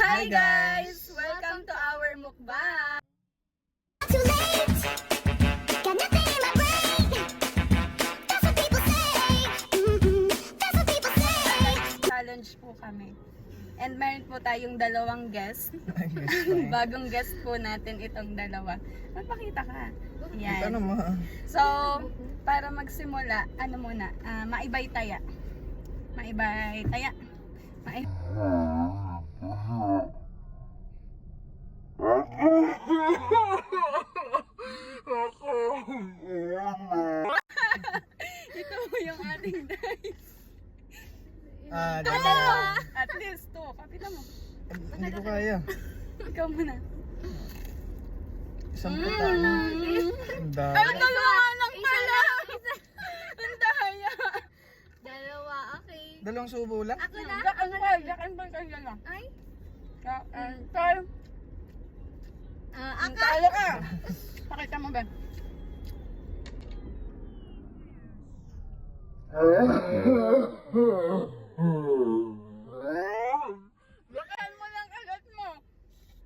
Hi guys! Welcome to our mukbang! Too late. Got nothing in my brain. That's what people say. That's what people say. Challenge po kami. And meron po tayong dalawang guest. Bagong guest po natin itong dalawa. Magpakita ka. Yan. Ano mo? So, para magsimula, ano muna, maibay taya. Maibay taya. Ito po yung ating dice. Dalawa. At least two. Kapita mo. Hindi ko kaya. Ikaw muna. Isang puta. Ang dami. Ay, dalawa lang pala! Ang daya! Dalawa, okay. Dalawang subo lang? Ako na? Yakan ba kayo lang? Ay? Tayo. Ako? Tayo ka! Pakita mo ba? Yakan mo lang agad mo!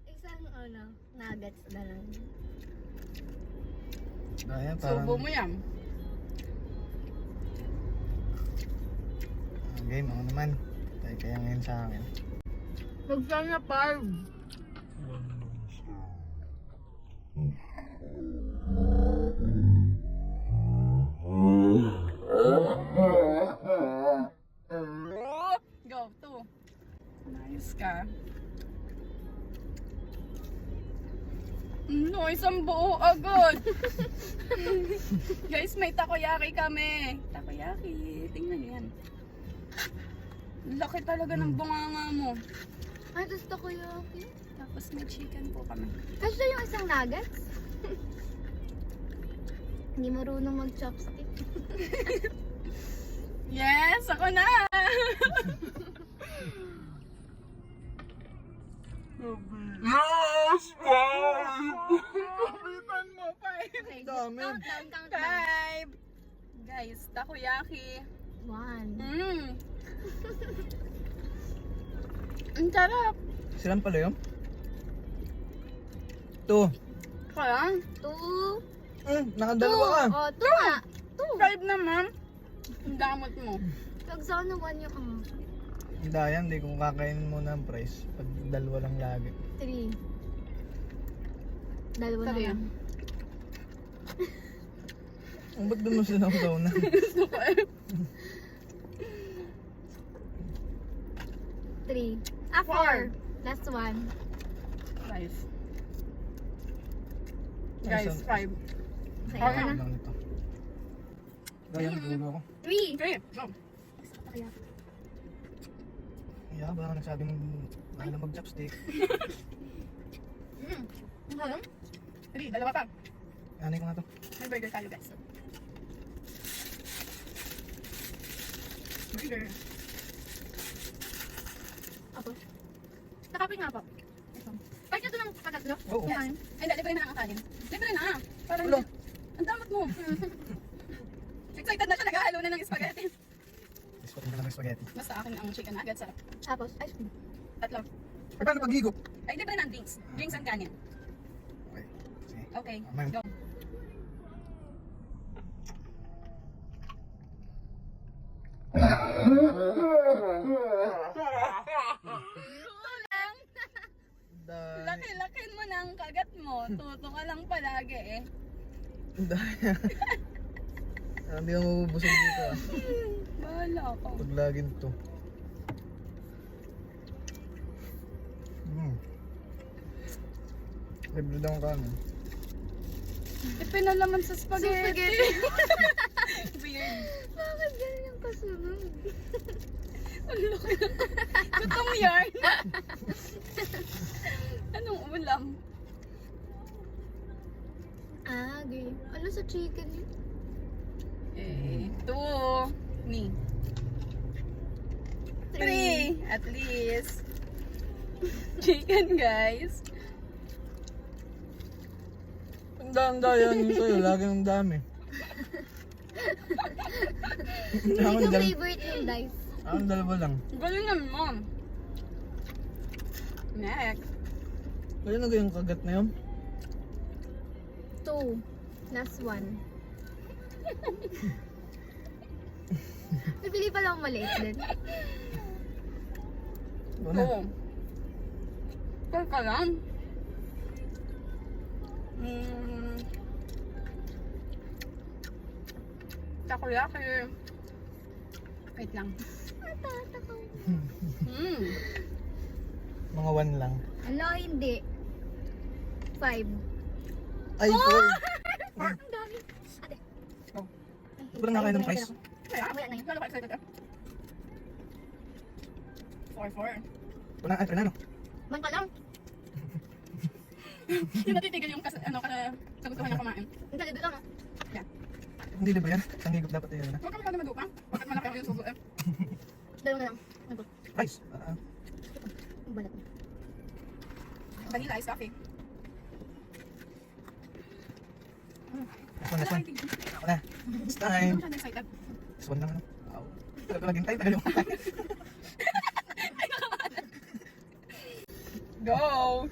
Isang nuggets na lang. Ayan, parang... Subo mo yan. Game, ako naman. Tayo kaya ngayon sa akin. Magsan na 5. Go, 2. Nice ka. No, isang buo agad. Guys, may takoyaki kami. Takoyaki. Tingnan niyo yan. Laki talaga ng bunganga mo. Ay, gusto ko yun. Tapos may chicken po kami. Kasi yung isang nuggets? Hindi marunong mag-chopstick. Yes! Ako na! Yes! Wow! Kapitan mo, 5. Okay, Dami. count down. 5. Guys, takoyaki. 1. Ang sarap. Silang pala yun? 2. Kaya? 2. Nakadalawa ka. Oh, 2 nga. 5 naman. Ang damot mo. Pag sana 1 yung Dayan, hindi ko kakainin muna ang price. Pag dalawa lang lagi. 3. Dalawa na Sorry. lang. Ang ba't doon mo sinaw na? Gusto ko eh. 3. 4. Last one. Guys. Guys, 5. Sa'yo Okay na. na. Lang nito. Dayan, dulo ako. 3. Okay, go. Yeah, baka nagsabi mong mahal na mag-chopstick. Ano? 3, dalawa pa. Anay ko nga to. May burger tayo, guys. Burger. Ako. Nakapin nga po. Kahit ito ng pagkatlo? Oo. Yan. Ay, hindi, libre na ang kanin. Libre na. Parang, Ulo. ang damot mo. Excited na siya, naghahalo na ng spaghetti. Gusto ko na lang spaghetti. Basta akin ang chicken nuggets, sarap. Tapos, ice cream. 3. Eh, paano paghigop? Ay, libre na ang drinks. Drinks and kanin. Okay. Sige. Okay, Amen. go. Dahil. Laki-laki mo na ang kagat mo. Tuto ka lang palagi eh. Dahil. Hindi ako mabubusog dito ah. Bahala ka. Pag laging to. Libre daw ang kanin. Ipinalaman sa spaghetti. Weird. Bakit ganun yung kasunod? Ang laki na. Tutong yarn. Anong ulam? Game. Ano sa chicken yun? Ito. Ni. 3. At least. Chicken, guys. Ang dami-dami yan sa'yo, lagi ng dami. Hindi Ako, ko dal- favorite yung dice. Ang dalawa lang. Galingan mo. Next. Kaya na yung kagat na yun? 2. Last one. Nabili pala akong maliit din. Wala. Oo. Teka lang. Takoyaki. Wait lang. Mga 1 lang. Ano, hindi. 5. Ay, 4. Ang dami. Ate. Sobrang nakain ng price. Kaya, Wala na yun. lalo ka excited ka. 4. Wala, ay, no? Man pa lang. Yung natitigil yung kagustuhan niya kumain. Ang dali lang ah. Hindi libre yan. Ang higop dapat yun na. Huwag ka masyado madupa. Bakit malaki ako yung sugo eh. Dalawa na lang. Price. Ang balat niya. Vanilla ice coffee. Last one, last one. Ako na. It's time. Masyado excited. This one lang ano. Wow. Tagal ko naghintay. Tagal yung kumain. Go!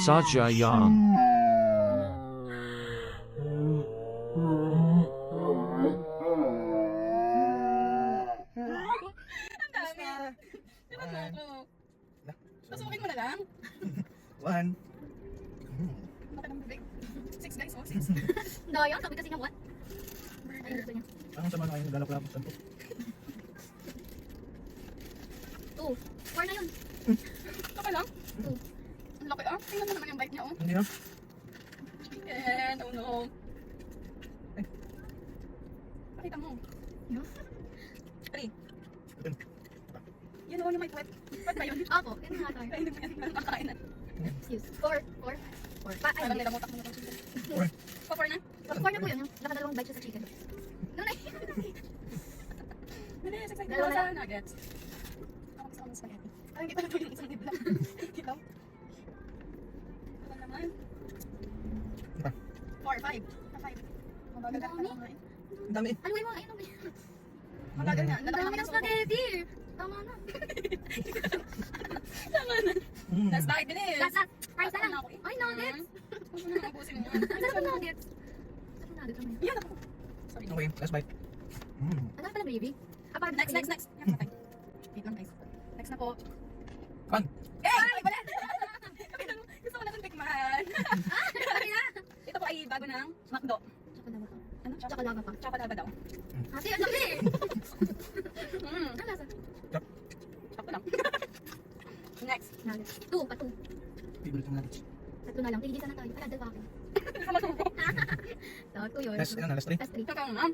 Sacha Yang. Ang dami. Di ba ako? Pasukin mo na lang. 1. Baka ng bibig. 6 guys, oh 6. Daya, sabi kasi niya what? Ay, gusto niya. Parang sama na kayo naglalap-lapos lang po. 2. 4 na yun. Baka lang. Ang laki ah. Tingnan mo naman yung bite niya oh. Hindi na. And oh no. Ay. Pakita mo. No? 3. Yan oh, yung may puwet. Puwet ba yun? Opo, yun nga tayo. Ay, hindi mo yan. Parang kakain na. Excuse. 4. 4. 4. Pa, ay, Parang hindi. nilamutak mo na itong chicken. 4. 4 na? 4 na po yun. Yung nakadalawang bite siya sa chicken. No, na. Bilis, excited Dalawa ako sa na. nuggets. Ako gusto ko ng spaghetti. Ay, hindi talaga yung isang dibla. Ikaw? Ito naman. Diba? 4, 5. 5. Mabagal ka Ang dami. kumain. Ang dami. Ano mo? Ayun, ano Mabagal nga. Ang dami ng spaghetti. Tama na. Tama na. Last bite, bilis. Last. Price na lang. Ako, eh. Ay, nuggets. Huwag mo na ubusin yun. Ang sarap ng nuggets. Sarap ng nuggets naman yun. Yan ako. Sorry. Okay, last bite. Ang sarap pala baby. Ah, parang Next. Yan, patay. Wait lang guys. Next na po. 1. Eh! Ay, wala! Gusto ko na itong tikman. Ito po ay bago ng McDo. Chocolate pa. Ano? Chocolate pa. Chocolate daw. Ate, ang laki. Mm. Ang lasa. Ako lang. Next. Nuggets. 2 pa 2. Favorite yung nuggets. Tatlo na lang. Tigisa na tayo. Para dalawa ako. Sama suko. So, 2 yun. Last, ano, last 3. Last 3. Ito ka nga.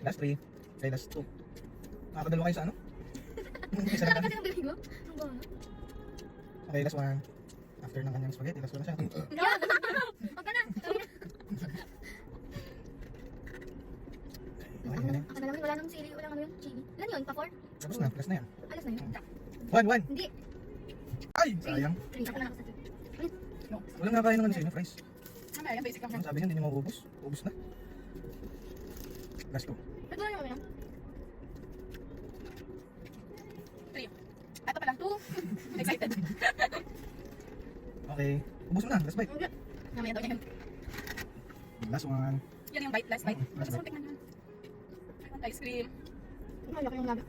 Last 3. Okay, last 2. Nakakadalawa kayo sa ano? Isa Laki lang. kasi ng bibig mo. Ang bawa. Okay, last 1. After ng kanyang spaghetti, last 1 na siya. Huwag ka na. Okay, Ako yan na. eh. Ako na lang. Wala nang sili. Wala nang ano yun. Chili. Ilan yun? Pa 4? Tapos na, last na yan. Alas na yun. 1. Hindi. Ay! Sayang. 3. Ako na ako sa 3. Walang nakain naman sa inyo, fries. Mamaya, yung basic lang. Ang sabi niya, hindi niyo mauubos. Ubus na. Last 2. Ito na yung 3. Ito pa lang. 2. Excited. Okay. Ubus mo na, last bite. Mamaya daw yan. Last 1. Yan yung bite, last bite. Last Tapos bite. tikman yan. I want ice cream. Malaki yung laga.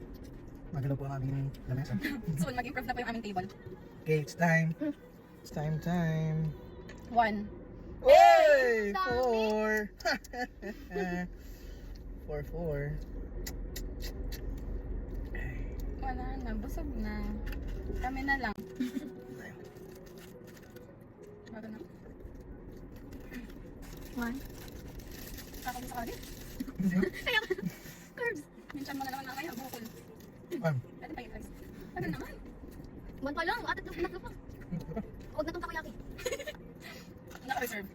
Magalaw po ang aming lamesa. Soon, mag-improve na po yung aming table. Okay, it's time. It's time. 1. Hey! Dami. 4! 4. Wala na, busog na. Kami na lang. Bago na. 1. Ako sa kali. Kaya, carbs. Minsan mo na naman mamaya, bukol. 1. Pwede pa yung rice. Ano naman? 1 pa lang. At tatlo pa. Huwag na itong takoyaki. Naka-reserve.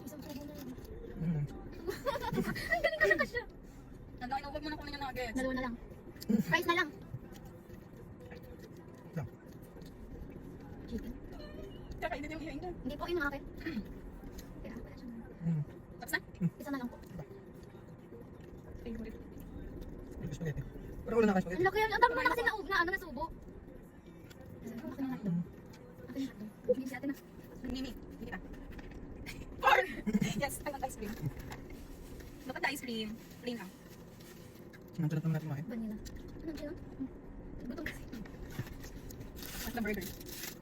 Isang subo na lang. Mm. Ang galing ka siya. Nandang inuwag mo na kunin yung nuggets. Dalawa na lang. Price na lang. Lang. Chicken. Kakainin yung ihain doon. Hindi po yung akin. Kaya, wala siya. Mm. Tapos na? Isa na lang po. Favorite. Yung spaghetti. Pero wala na kayo spaghetti. laki yan. Ang dami mo na kasi nasubo. Akin na nga ito. Akin na ito. Hindi si ate na. Mimi, kita. 4! Yes, I want ice cream. Look at the ice cream. Plain lang. Ang sarap naman natin kumain. Vanilla. Ano siya? Gutom kasi. What's the burger?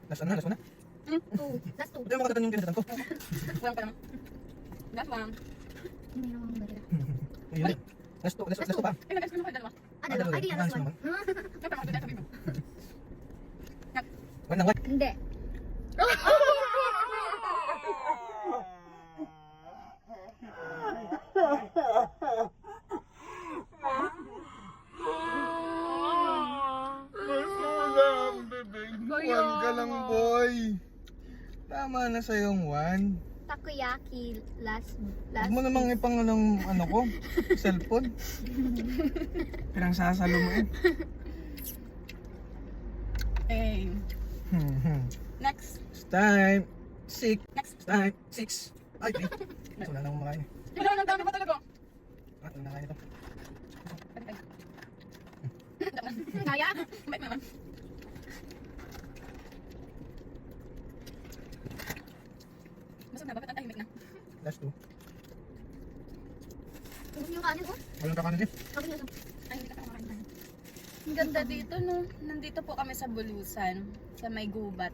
Last ano, last one na. Last two. Ito yung makatatan yung kinasatan ko. Walang pa naman. That one. Hindi na akong vanilla. Ayun. Last two pa. Ay, nag-ice cream ako dalawa. Dalawa. Ay, di yan. Last Ayos one. naman. Ito pa ako dito sabi mo. One lang, one. Hindi. One ka lang, boy. Tama na sa'yong one. Takoyaki last. Huwag mo namang ipang ano ko, cellphone. Pirang sasalo mo eh. Hey. Next. It's time. Six. Next. It's time. Six. Ay, okay. Wala na akong makain eh. Wala nang dami pa talaga. Wala na kain ito. Kaya? May naman. Masag na, bakit ang tahimik na? Last two. Gusto yung kanin ko? Walang kakanin eh. Akin na ito. Ay, hindi ka pa kumakain. Ang ganda dito, no? Nandito po kami sa Bulusan, sa may gubat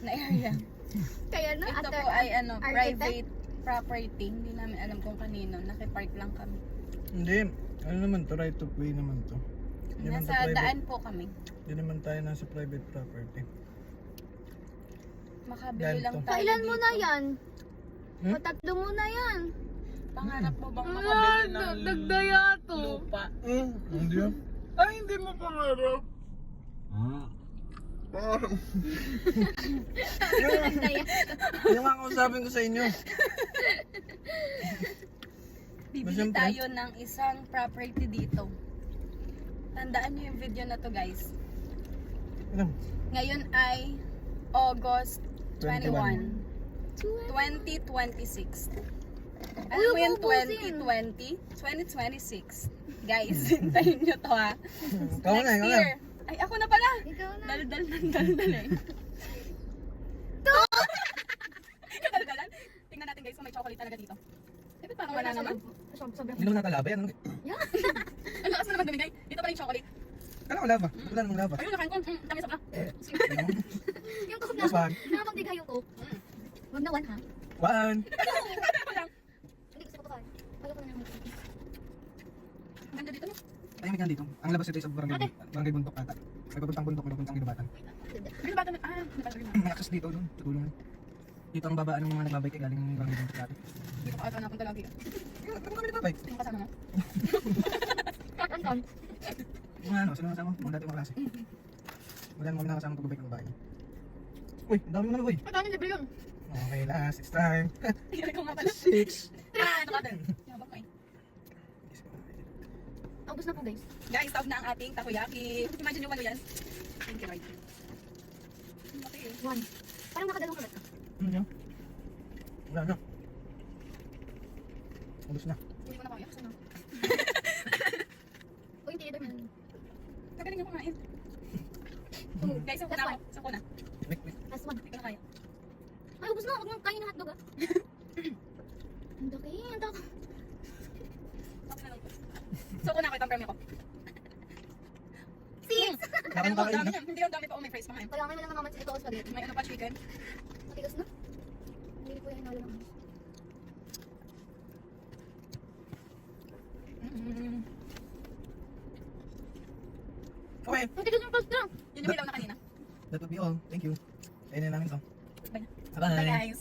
na area. Kaya na, Ito after po ay ano, architect? private property. Hindi namin alam kung kanino. Nakipark lang kami. Hindi. Ano naman to? Right of way naman to. Hindi naman to Nasa private. daan po kami. Hindi naman tayo nasa private property. Makabili Daan lang to. tayo Kailan mo dito. na yan? Hmm? Patatlo mo na yan. Pangarap mo bang makabili ng Dagdaya to. lupa? Hindi yan. Ay, hindi mo pangarap. Yung nga kausapin ko sa inyo. Bibili Siyempre. tayo ng isang property dito. Tandaan niyo yung video na to, guys. Ano? Ngayon ay August 21. 2026. Alam Uy, mo yung ubusin. 2020? 2026. Guys, hintayin nyo to ha. Ikaw na, Next ikaw na. year. Ay, ako na pala. Ikaw na. Daldal eh. Daldal. Tingnan natin guys kung may chocolate talaga dito. Eh, ba't parang wala naman? Sobrang. Hindi naman nakalaba yan. Ang lakas mo naman dumigay. Dito pala yung chocolate. Kala ko lava. Wala namang lava. Ayun, nakain ko. Dami sobra. Yung coke na. Maswag. Nakapagdiga yung coke. Huwag na one ha. One. Hindi gusto ko kain. Ayoko na naman. Ganda dito no? Tahimik yan dito. Ang labas ito ay sa barangay Buntok ata. May papuntang Buntok, may papuntang Ginubatan. Bino ba ito? Ah, nabasa rin May access dito doon. Tutulungan. Dito ang babaan ng mga nagbabike galing ng barangay Buntok dati. Hindi ko ata napunta lagi. Ano kami nagbabike? Sino kasama mo? Anton. Mga ano, sino kasama? Mga dati mga klase. Wala naman nakasama pagbabike ng babae. Uy, ang dami mo na boy. Ang dami libre yun. Okay, last. It's time. Tingnan ko nga pala. Six. Ah, ano ka din? Yabang ko eh. Ubus na po guys. Guys, stop na ang ating takoyaki. Imagine nyo ano yan. Thank you, Lord. Okay eh. One. Parang nakadalawang kalat ka. Ano yun? Wala na. Ubus na. Hindi ko na kaya. Sana. O yung theater man. Kagaling ako kumain. Guys, suko na ako. Suko na. Wait, wait. Last one. Hindi ko na kaya. Ay, ubus na. Huwag mong kain ng hotdog ah. Ang daki. Ang daki. Suko na lang po. Suko na ako. Itang premyo ko. Six! Kakain Pero pa kayo dami na? yan. Hindi lang dami pa ako may fries pa kayo. Kaya ngayon lang naman ito ako spaghetti. May ano pa chicken. Matigas na. Hindi ko yan hinalo lang. Okay. Ang tigas yung pasta. Yun yung ilaw na kanina. That would be all. Thank you. Kainin namin to. Bye. Bye. Bye guys.